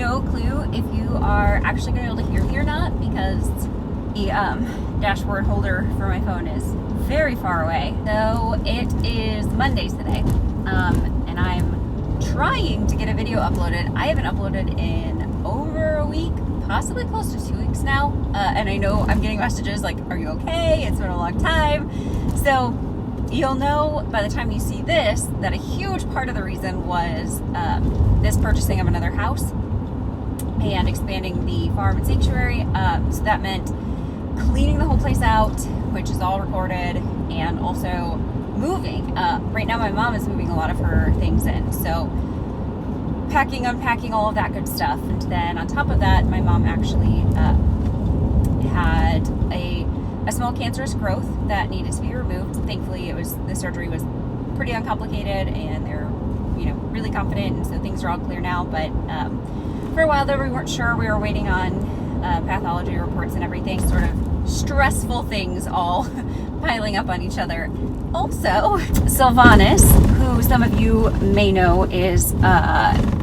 no clue if you are actually going to be able to hear me or not, because the dashboard holder for my phone is very far away. So it is Monday today, and I'm trying to get a video uploaded. I haven't uploaded in over a week, possibly close to 2 weeks now, and I know I'm getting messages like, are you okay? It's been a long time. So you'll know by the time you see this that a huge part of the reason was this purchasing of another house and expanding the farm and sanctuary. So that meant cleaning the whole place out, which is all recorded, and also moving. Right now my mom is moving a lot of her things in, so packing, unpacking, all of that good stuff. And then on top of that, my mom actually had a small cancerous growth that needed to be removed. Thankfully, the surgery was pretty uncomplicated, and they're really confident, and so things are all clear now. But for a while there, we weren't sure. We were waiting on pathology reports and everything, sort of stressful things all piling up on each other. Also, Sylvanus, who some of you may know is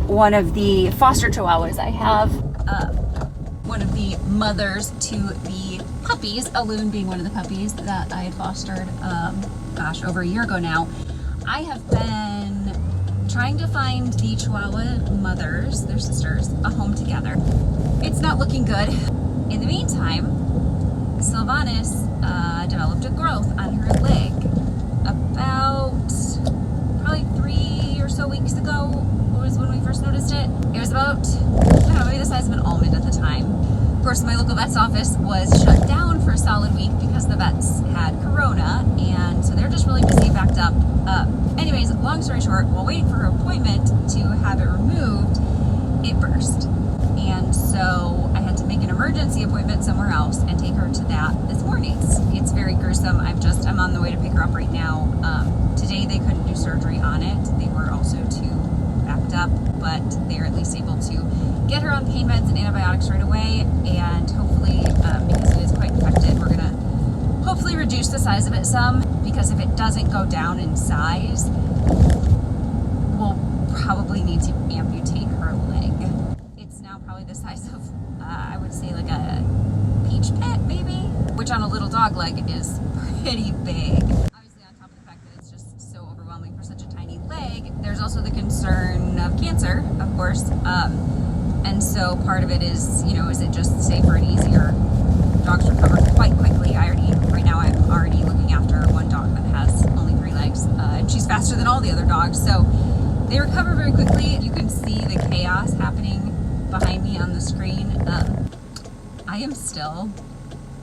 one of the foster chihuahuas I have, one of the mothers to the puppies, a loon being one of the puppies that I had fostered, over a year ago now. I have been trying to find the chihuahua mothers, their sisters, a home together. It's not looking good. In the meantime, Sylvanus developed a growth on her leg about probably 3 or so weeks ago was when we first noticed it. It was about, maybe the size of an almond at the time. Of course, my local vet's office was shut down for a solid week because the vets had corona, and so they're just really busy, backed up. Anyways, long story short, while waiting for her appointment to have it removed, it burst. And so I had to make an emergency appointment somewhere else and take her to that this morning. It's very gruesome. I'm on the way to pick her up right now. Today they couldn't do surgery on it. They were also too backed up, but they're at least able to get her on pain meds and antibiotics right away. And hopefully, because it is quite infected, we're gonna hopefully reduce the size of it some, because if it doesn't go down in size, we'll probably need to amputate her leg. It's now probably the size of, I would say like a peach pit maybe, which on a little dog leg is pretty big. Obviously, on top of the fact that it's just so overwhelming for such a tiny leg, there's also the concern of cancer, of course. And so part of it is, is it just safer and easier? Dogs recover quite quickly. Right now I'm already looking after one dog that has only 3 legs, and she's faster than all the other dogs, so they recover very quickly. You can see the chaos happening behind me on the screen. I am still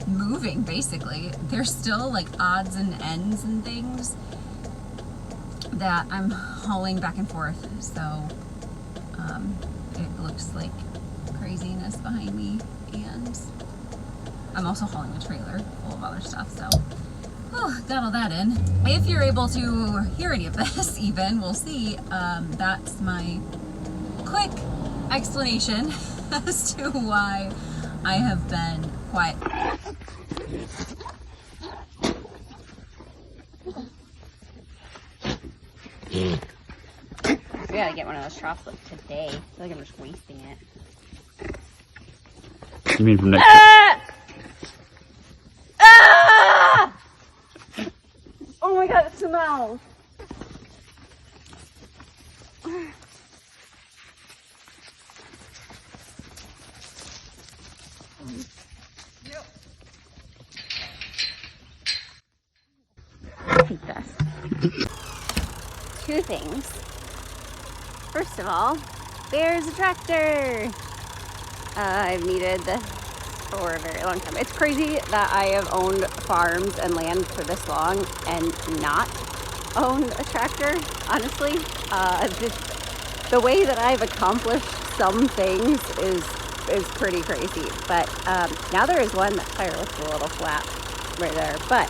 moving, basically. There's still like odds and ends and things that I'm hauling back and forth, so it looks like craziness behind me, and I'm also hauling a trailer full of other stuff, so got all that in. If you're able to hear any of this even, we'll see. That's my quick explanation as to why I have been quiet. We gotta get one of those troughs today. I feel like I'm just wasting it. You mean from next Oh my god, it smells. Take this. 2 things. First of all, there's a tractor. I've needed this for a very long time. It's crazy that I have owned farms and land for this long and not owned a tractor, honestly. Just the way that I've accomplished some things is pretty crazy. But now there is one. That tire looks a little flat right there. But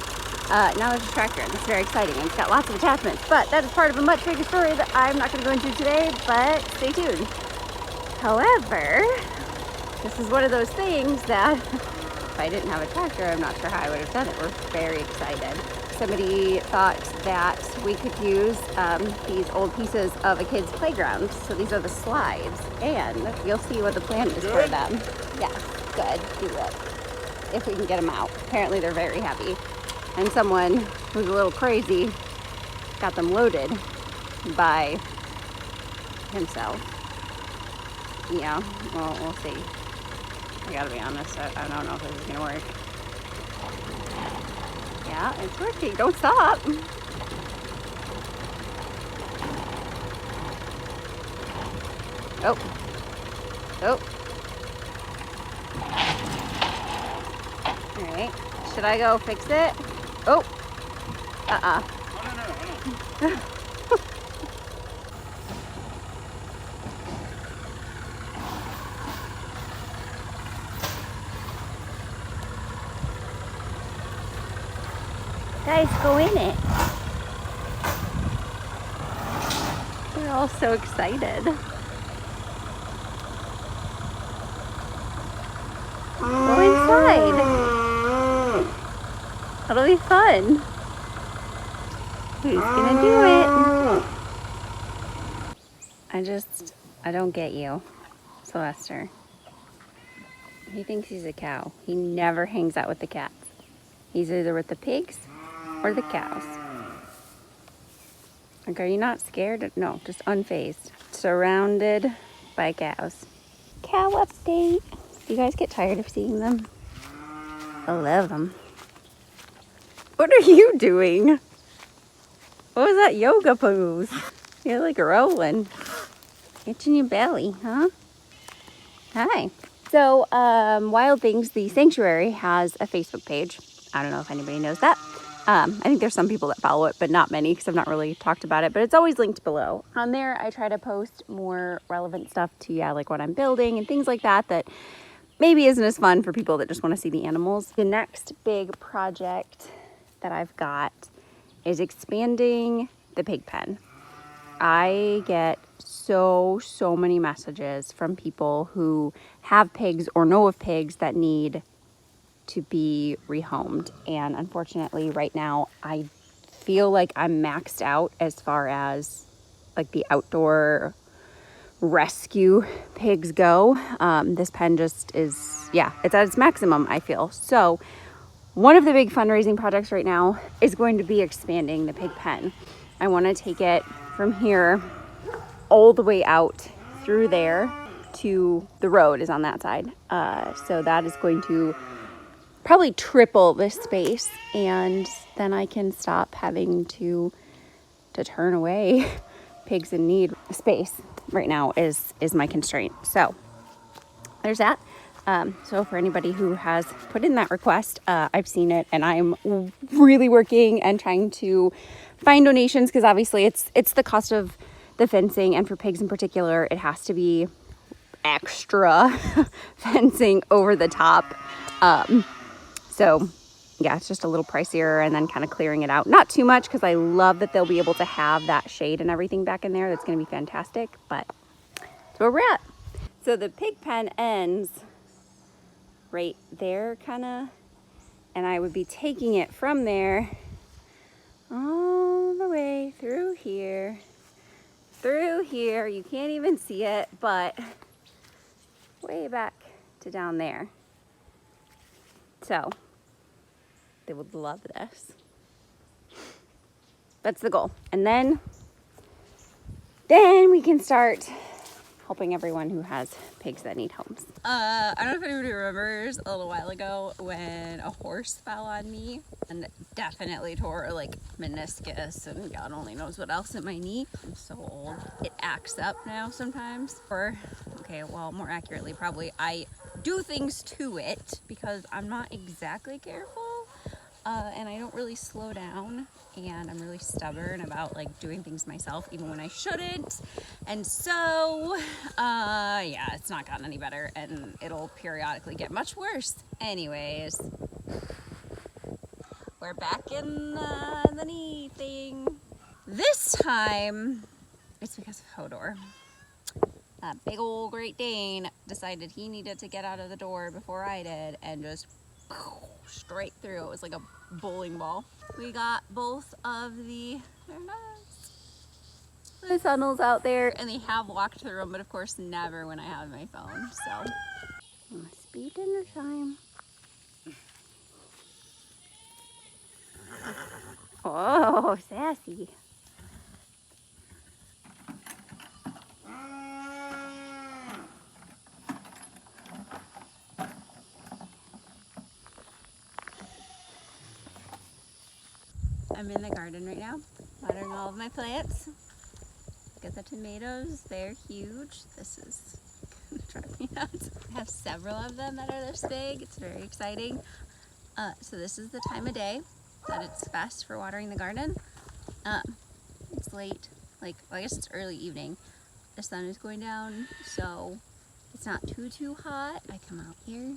now there's a tractor, and it's very exciting, and it's got lots of attachments. But that is part of a much bigger story that I'm not going to go into today, but stay tuned. However, this is one of those things that if I didn't have a tractor, I'm not sure how I would have done it. We're very excited. somebody thought that we could use these old pieces of a kid's playground. So these are the slides, and you'll see what the plan is for them. Yes, good, do it. If we can get them out. Apparently they're very heavy. And someone who's a little crazy got them loaded by himself. Yeah, well, we'll see. I gotta be honest, I don't know if this is gonna work. Yeah, it's working. Don't stop. Oh. Oh. All right. Should I go fix it? Oh. Uh-uh. No. Guys, go in it. We're all so excited. Go inside. That'll be fun. Who's gonna do it? I don't get you, Sylvester. He thinks he's a cow. He never hangs out with the cats. He's either with the pigs or the cows. Like, are you not scared? No, just unfazed. Surrounded by cows. Cow update. Do you guys get tired of seeing them? I love them. What are you doing? What was that yoga pose? You're like rolling. Itching your belly, huh? Hi. So, Wild Things, the sanctuary, has a Facebook page. I don't know if anybody knows that. I think there's some people that follow it, but not many because I've not really talked about it, but it's always linked below. On there, I try to post more relevant stuff to, like what I'm building and things like that, that maybe isn't as fun for people that just want to see the animals. The next big project that I've got is expanding the pig pen. I get so many messages from people who have pigs or know of pigs that need to be rehomed. And unfortunately, right now, I feel like I'm maxed out as far as like the outdoor rescue pigs go. This pen just is, it's at its maximum, I feel. So one of the big fundraising projects right now is going to be expanding the pig pen. I want to take it from here all the way out through there to the road is on that side. So that is going to probably triple this space, and then I can stop having to turn away pigs in need. Space right now is my constraint. So there's that. So for anybody who has put in that request, I've seen it, and I'm really working and trying to find donations, because obviously it's the cost of the fencing, and for pigs in particular, it has to be extra fencing over the top. So yeah, it's just a little pricier, and then kind of clearing it out. Not too much, because I love that they'll be able to have that shade and everything back in there. That's going to be fantastic, but that's where we're at. So the pig pen ends right there, kind of, and I would be taking it from there all the way through here. You can't even see it, but way back to down there. So they would love this. That's the goal. And then we can start helping everyone who has pigs that need homes. I don't know if anybody remembers a little while ago when a horse fell on me and definitely tore like meniscus and God only knows what else in my knee. I'm so old. It acts up now sometimes. More accurately, probably I do things to it because I'm not exactly careful. And I don't really slow down, and I'm really stubborn about like doing things myself even when I shouldn't. And so it's not gotten any better, and it'll periodically get much worse. Anyways, we're back in the knee thing. This time it's because of Hodor. That big old Great Dane decided he needed to get out of the door before I did, and just straight through. It was like a bowling ball. We got both of the tunnels out there, and they have walked through them, but of course never when I have my phone. So it must be dinner time. Oh, sassy. I'm in the garden right now, watering all of my plants. Look at the tomatoes, they're huge. This is gonna drive me nuts. I have several of them that are this big. It's very exciting. So this is the time of day that it's best for watering the garden. It's late, well, I guess it's early evening. The sun is going down, so it's not too hot. I come out here.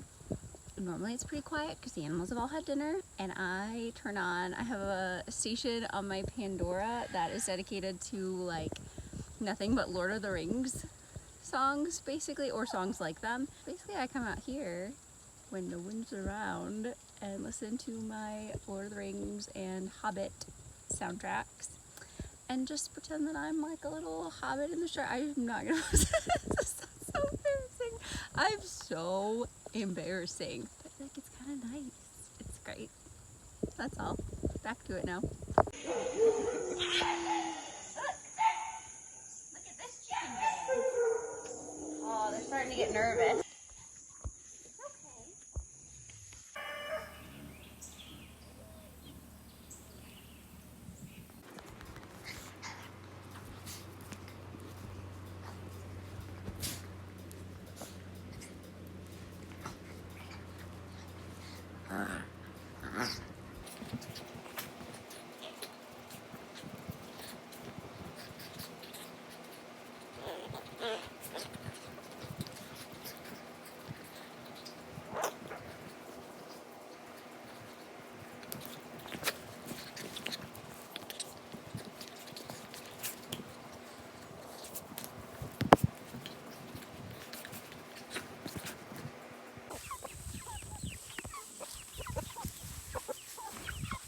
Normally it's pretty quiet because the animals have all had dinner, and I turn on, I have a station on my Pandora that is dedicated to like nothing but Lord of the Rings songs, basically, or songs like them. Basically, I come out here when no one's around and listen to my Lord of the Rings and Hobbit soundtracks and just pretend that I'm like a little hobbit in the shirt. I'm not gonna this is so embarrassing. I'm so embarrassing, but like it's kind of nice. It's great. That's all. Back to it now. Look at this chicken. Oh, they're starting to get nervous.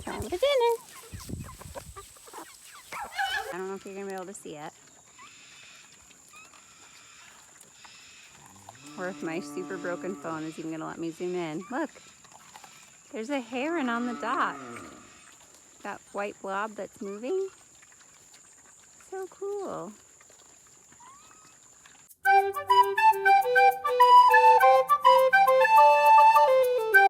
Time for dinner. I don't know if you're gonna be able to see it, or if my super broken phone is even gonna let me zoom in. Look, there's a heron on the dock. That white blob that's moving. So cool.